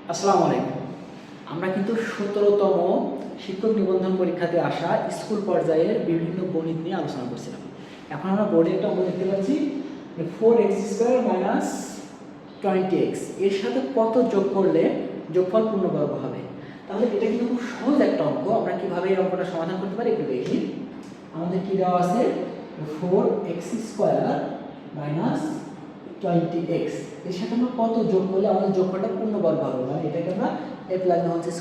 আসসালামু আলাইকুম। আমরা কিন্তু ১৭তম শিক্ষক নিবন্ধন পরীক্ষাতে আসা স্কুল পর্যায়ের বিভিন্ন গণিত নিয়ে আলোচনা করছিলাম। এখন আমরা বোর্ডে একটা অঙ্ক দেখতে পাচ্ছি যে 4x² - 20x এর সাথে কত যোগ করলে যোগফল পূর্ণবর্গ হবে। তাহলে এটা কিন্তু খুব সহজ একটা অঙ্ক। আমরা কিভাবে এই অঙ্কটা সমাধান করতে পারি একটু দেখি। আমাদের কি দেওয়া আছে 4x² - 20x এর সাথে আমরা কত যোগ করলে আমাদের যোগফলটা পূর্ণবর্গ হবে, মানে এটাকে আমরা a + b² মধ্যে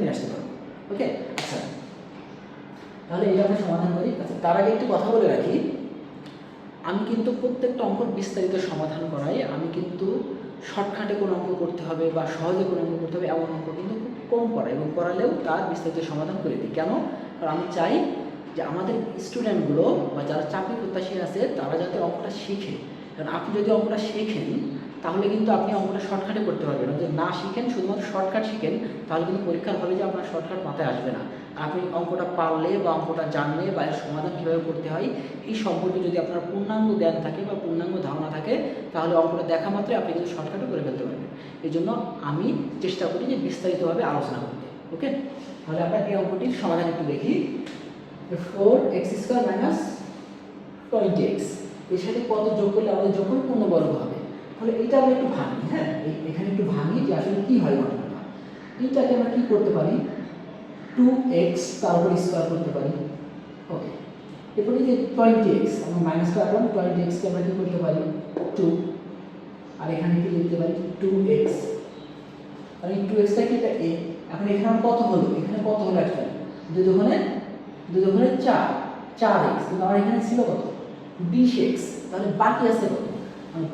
নিয়ে আসতে পারবো। ওকে, আচ্ছা তাহলে এটা আমরা সমাধান করি। আচ্ছা, তার আগে একটু কথা বলে রাখি, আমি কিন্তু প্রত্যেকটা অঙ্ক বিস্তারিত সমাধান করাই। আমি কিন্তু শর্টকাটে কোনো অঙ্ক করতে হবে বা সহজে কোনো অঙ্ক করতে হবে এমন অঙ্ক কিন্তু খুব কম করাই, এবং করালেও তার বিস্তারিত সমাধান করে দিই। কেন? কারণ আমি চাই যে আমাদের স্টুডেন্টগুলো বা যারা চাকরি প্রত্যাশী আছে তারা যাতে অঙ্কটা শিখে। কারণ আপনি যদি অঙ্কটা শেখেন তাহলে কিন্তু আপনি অঙ্কটা শর্টকাটে করতে পারবেন না। যদি না শিখেন, শুধুমাত্র শর্টকাট শিখেন, তাহলে কিন্তু পরীক্ষার হলে যে আপনার শর্টকাট মাথায় আসবে না। আপনি অঙ্কটা পারলে বা অঙ্কটা জানলে বা এর সমাধান কীভাবে করতে হয় এই সম্পর্কে যদি আপনার পূর্ণাঙ্গ জ্ঞান থাকে বা পূর্ণাঙ্গ ধারণা থাকে, তাহলে অঙ্কটা দেখা মাত্রই আপনি কিন্তু শর্টকাটে করে ফেলতে পারবেন। এই জন্য আমি চেষ্টা করি যে বিস্তারিতভাবে আলোচনা করতে। ওকে, তাহলে আমরা এই অঙ্কটির সমাধান একটু দেখি। 4x² - 20x এর সাথে কত যোগ করলে আমাদের যোগফল পূর্ণবর্গ হবে। তাহলে এইটা আমরা একটু ভাঙি। হ্যাঁ, এখানে একটু ভাঙি যে আসলে কী হয় ঘটনাটা। এইটাকে আমরা কী করতে পারি, 2x তার উপর স্কোয়ার করতে পারি। ওকে, এরপরে যে 20x আমরা মাইনাস রাখলাম, 20xকে আমরা কী করতে পারি 2, আর এখানে কি লিখতে পারি 2x, আর এই 2xটা কি, এটা a। এখন এখানে আমার কত হলো, এখানে কত হলো একটা 2 দুগুণে 4, 4x, কিন্তু আমার এখানে ছিল কত 20x। তাহলে বাকি আছে কত,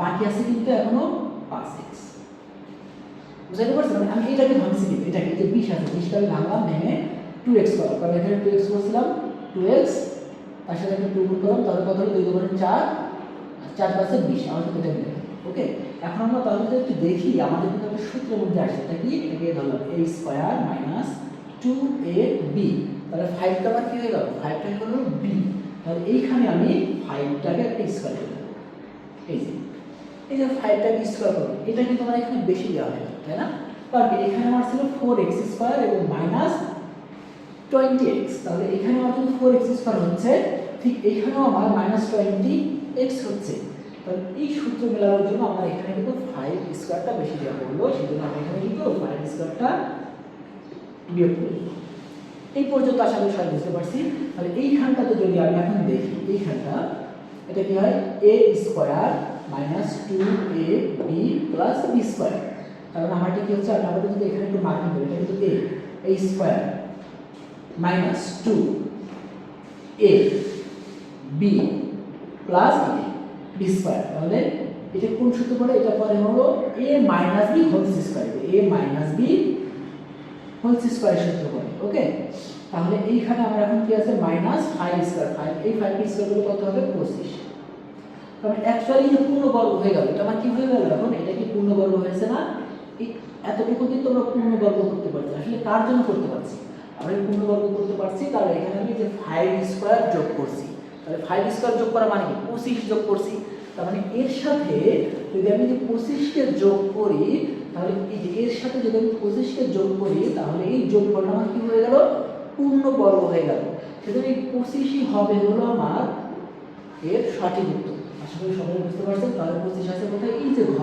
বাকি আছে কিন্তু এখনো 5x। বুঝতে পারছেন? মানে আমি এটাকে ভাঙছি, কিন্তু এটাকে যে 20 আছে 20টা আমি ভাঙলাম, ভেঙে 2x করলাম, কারণ এখানে 2x করছিলাম, 2x তার সাথে একটা 2 গুণ করলাম, তাহলে কত হলো 2 দুগুণে 4, 4 5 20। আমার সাথে এটা মিলে। ওকে, এখন আমরা তাহলে যদি একটু দেখি, আমাদের কিন্তু একটা সূত্রের মধ্যে আসছে, এটা কি, এটাকে ধরলাম a² - 2ab, তাহলে 5টা আবার কি হয়ে গেল, 5টা হলো b। তাহলে এইখানে আমি 5টাকে একটা স্কয়ার করে দেব। এই যে 5টাকে স্কয়ার করব, এটা কিন্তু আমার এখানে বেশি দেওয়া হয়ে গেল, তাই না? কারণ এখানে আমার ছিল 4x² এবং মাইনাস 20x, তাহলে এখানে আমার যদি 4x² হচ্ছে, ঠিক এখানেও আমার -20x হচ্ছে। তাহলে এই সূত্র মেলানোর জন্য আমরা এখানে কিন্তু 5² বেশি দেওয়া হলো, সেজন্য আমরা এখানে কিন্তু 5² বিয়োগ করি। এই পর্যন্ত আশা করি সবাই বুঝতে পারছি। তাহলে এইখানটাতে যদি আমি এখন দেখি, এইখানটা এটা কি হয় a² - 2ab + b²। কারণ আমার এটা কি হচ্ছে, আমরা যদি এখানে একটু মার্কিং করি, এটা কিন্তু a² - 2ab + b²। তাহলে এটা কোন সূত্র পড়ে, এটা পরে হলো a - b² a - b² সূত্র পড়ে। ওকে, তাহলে এইখানে আমরা এখন কি আছে -5², 5 এই 5² গুলো কত হবে 25। কারণ অ্যাকচুয়ালি এটা পূর্ণবর্গ হয়ে গেল, এটা আমার কি হয়ে গেল, এখন এটা কি পূর্ণবর্গ হয়েছে না? এই এতটুকু কিন্তু আমরা পূর্ণবর্গ করতে পারছি। আসলে কার জন্য করতে পারছি, আমরা পূর্ণবর্গ করতে পারছি, কারণ এখানে আমি যে 5² যোগ করছি। তাহলে 5² যোগ করা মানে কি 25 যোগ করছি। তার মানে এর সাথে যদি আমি যে 25কে যোগ করি, তাহলে এই যে এর সাথে যদি আমি 25কে যোগ করি, তাহলে এই যোগফলটা আমার কি হয়ে গেল, পূর্ণবর্গ হয়ে গেল। সেজন্য এই 25ই হবে হলো আমার এর সঠিক উত্তর। আশা করি সবাই বুঝতে পারছেন। তাহলে 25 আছে কোথায়, এই যে ঘ,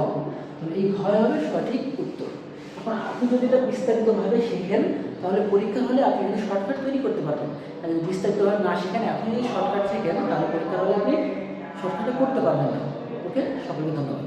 তাহলে এই ঘ হবে সঠিক উত্তর। এখন আপনি যদি এটা বিস্তারিতভাবে শিখেন, তাহলে পরীক্ষা হলে আপনি কিন্তু শর্টকাট তৈরি করতে পারবেন। আর যদি বিস্তারিতভাবে না শিখেন, আপনি যদি শর্টকাট শিখেন, তাহলে পরীক্ষা হলে আপনি শর্টকাটে করতে পারবেন না। ওকে, সকলকে ধন্যবাদ।